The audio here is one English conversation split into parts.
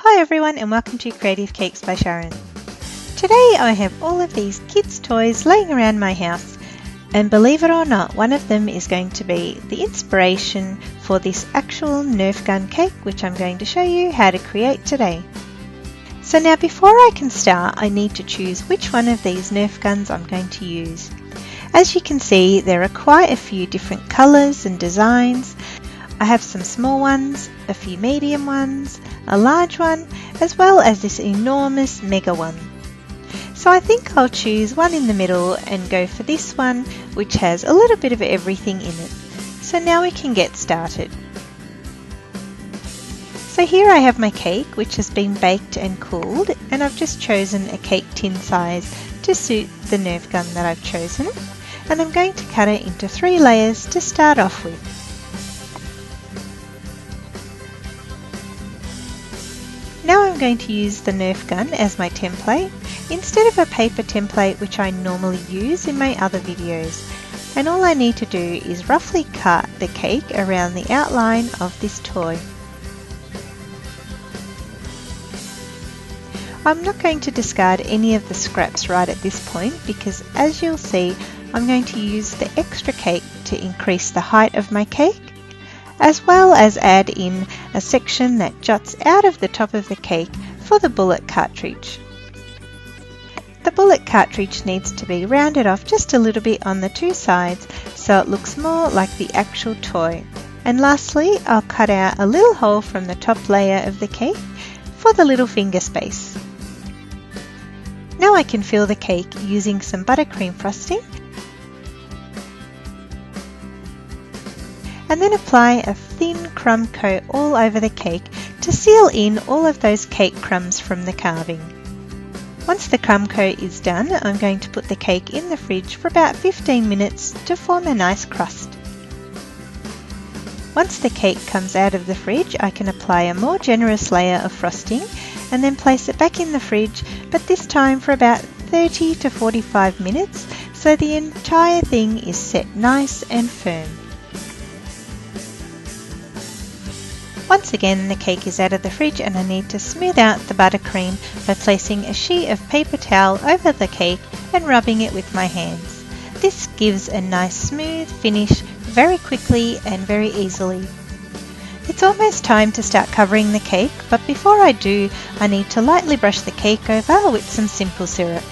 Hi everyone and welcome to Creative Cakes by Sharon. Today I have all of these kids' toys laying around my house, and believe it or not, one of them is going to be the inspiration for this actual Nerf gun cake, which I'm going to show you how to create today. So now before I can start, I need to choose which one of these Nerf guns I'm going to use. As you can see, there are quite a few different colours and designs. I have some small ones, a few medium ones, a large one, as well as this enormous mega one. So I think I'll choose one in the middle and go for this one, which has a little bit of everything in it. So now we can get started. So here I have my cake, which has been baked and cooled, and I've just chosen a cake tin size to suit the Nerf gun that I've chosen, and I'm going to cut it into 3 layers to start off with. Now I'm going to use the Nerf gun as my template instead of a paper template which I normally use in my other videos, and all I need to do is roughly cut the cake around the outline of this toy. I'm not going to discard any of the scraps right at this point because, as you'll see, I'm going to use the extra cake to increase the height of my cake, as well as add in a section that juts out of the top of the cake for the bullet cartridge. The bullet cartridge needs to be rounded off just a little bit on the 2 sides so it looks more like the actual toy. And lastly, I'll cut out a little hole from the top layer of the cake for the little finger space. Now I can fill the cake using some buttercream frosting, and then apply a thin crumb coat all over the cake to seal in all of those cake crumbs from the carving. Once the crumb coat is done, I'm going to put the cake in the fridge for about 15 minutes to form a nice crust. Once the cake comes out of the fridge, I can apply a more generous layer of frosting and then place it back in the fridge, but this time for about 30 to 45 minutes so the entire thing is set nice and firm. Once again, the cake is out of the fridge and I need to smooth out the buttercream by placing a sheet of paper towel over the cake and rubbing it with my hands. This gives a nice smooth finish very quickly and very easily. It's almost time to start covering the cake, but before I do, I need to lightly brush the cake over with some simple syrup.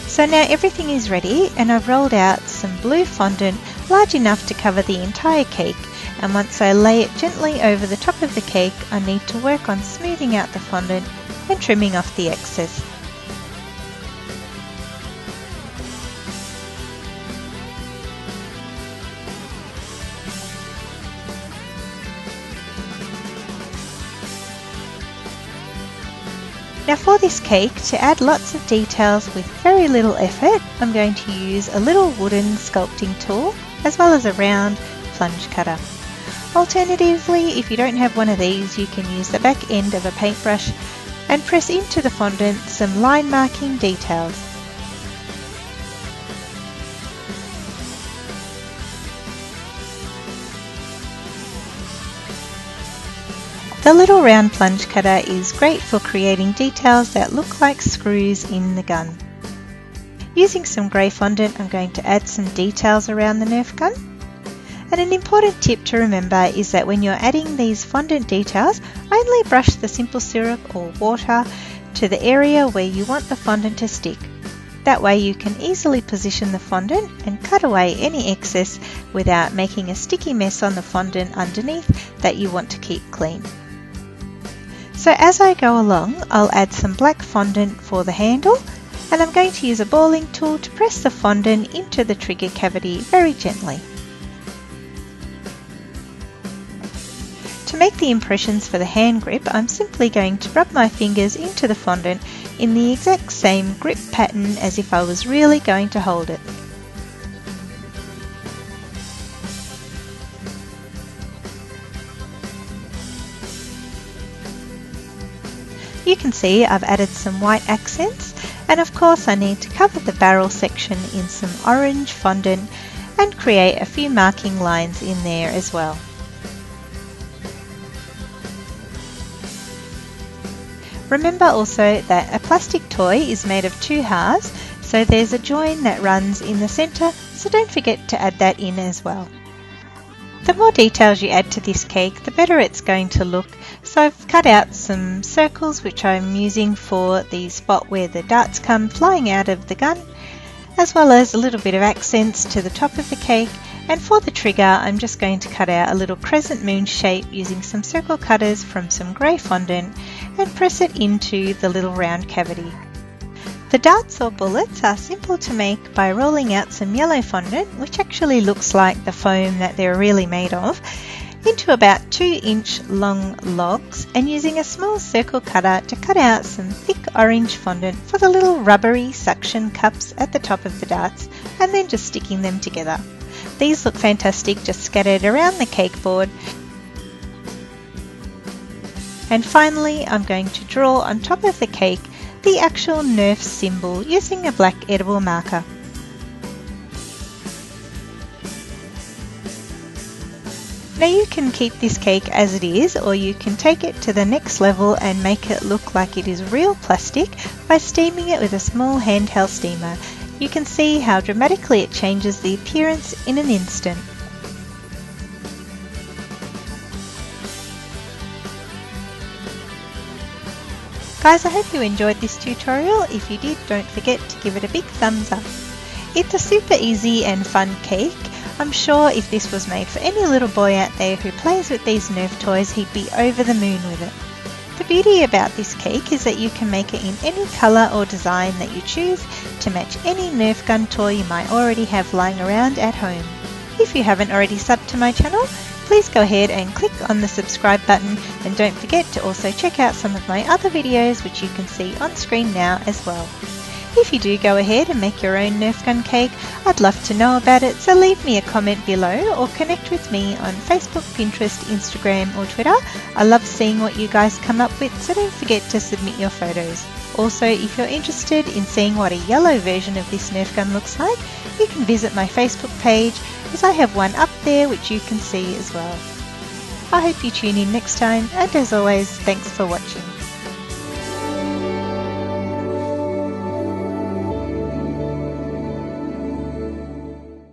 So now everything is ready, and I've rolled out some blue fondant large enough to cover the entire cake, and once I lay it gently over the top of the cake, I need to work on smoothing out the fondant and trimming off the excess. Now for this cake, to add lots of details with very little effort, I'm going to use a little wooden sculpting tool as well as a round plunge cutter. Alternatively, if you don't have one of these, you can use the back end of a paintbrush and press into the fondant some line marking details. The little round plunge cutter is great for creating details that look like screws in the gun. Using some grey fondant, I'm going to add some details around the Nerf gun. And an important tip to remember is that when you're adding these fondant details, only brush the simple syrup or water to the area where you want the fondant to stick. That way you can easily position the fondant and cut away any excess without making a sticky mess on the fondant underneath that you want to keep clean. So as I go along, I'll add some black fondant for the handle, and I'm going to use a balling tool to press the fondant into the trigger cavity very gently. To make the impressions for the hand grip, I'm simply going to rub my fingers into the fondant in the exact same grip pattern as if I was really going to hold it. You can see I've added some white accents, and of course I need to cover the barrel section in some orange fondant and create a few marking lines in there as well. Remember also that a plastic toy is made of two halves, so there's a join that runs in the centre, so don't forget to add that in as well. The more details you add to this cake, the better it's going to look. So I've cut out some circles which I'm using for the spot where the darts come flying out of the gun, as well as a little bit of accents to the top of the cake. And for the trigger, I'm just going to cut out a little crescent moon shape using some circle cutters from some grey fondant and press it into the little round cavity. The darts or bullets are simple to make by rolling out some yellow fondant, which actually looks like the foam that they're really made of, into about 2-inch long logs, and using a small circle cutter to cut out some thick orange fondant for the little rubbery suction cups at the top of the darts, and then just sticking them together. These look fantastic just scattered around the cake board. And finally, I'm going to draw on top of the cake the actual Nerf symbol using a black edible marker. Now you can keep this cake as it is, or you can take it to the next level and make it look like it is real plastic by steaming it with a small handheld steamer. You can see how dramatically it changes the appearance in an instant. Guys, I hope you enjoyed this tutorial. If you did, don't forget to give it a big thumbs up. It's a super easy and fun cake. I'm sure if this was made for any little boy out there who plays with these Nerf toys, he'd be over the moon with it. The beauty about this cake is that you can make it in any colour or design that you choose to match any Nerf gun toy you might already have lying around at home. If you haven't already subbed to my channel, please go ahead and click on the subscribe button, and don't forget to also check out some of my other videos which you can see on screen now as well. If you do go ahead and make your own Nerf gun cake, I'd love to know about it, so leave me a comment below or connect with me on Facebook, Pinterest, Instagram or Twitter. I love seeing what you guys come up with, so don't forget to submit your photos. Also, if you're interested in seeing what a yellow version of this Nerf gun looks like, you can visit my Facebook page, as I have one up there which you can see as well. I hope you tune in next time, and as always, thanks for watching.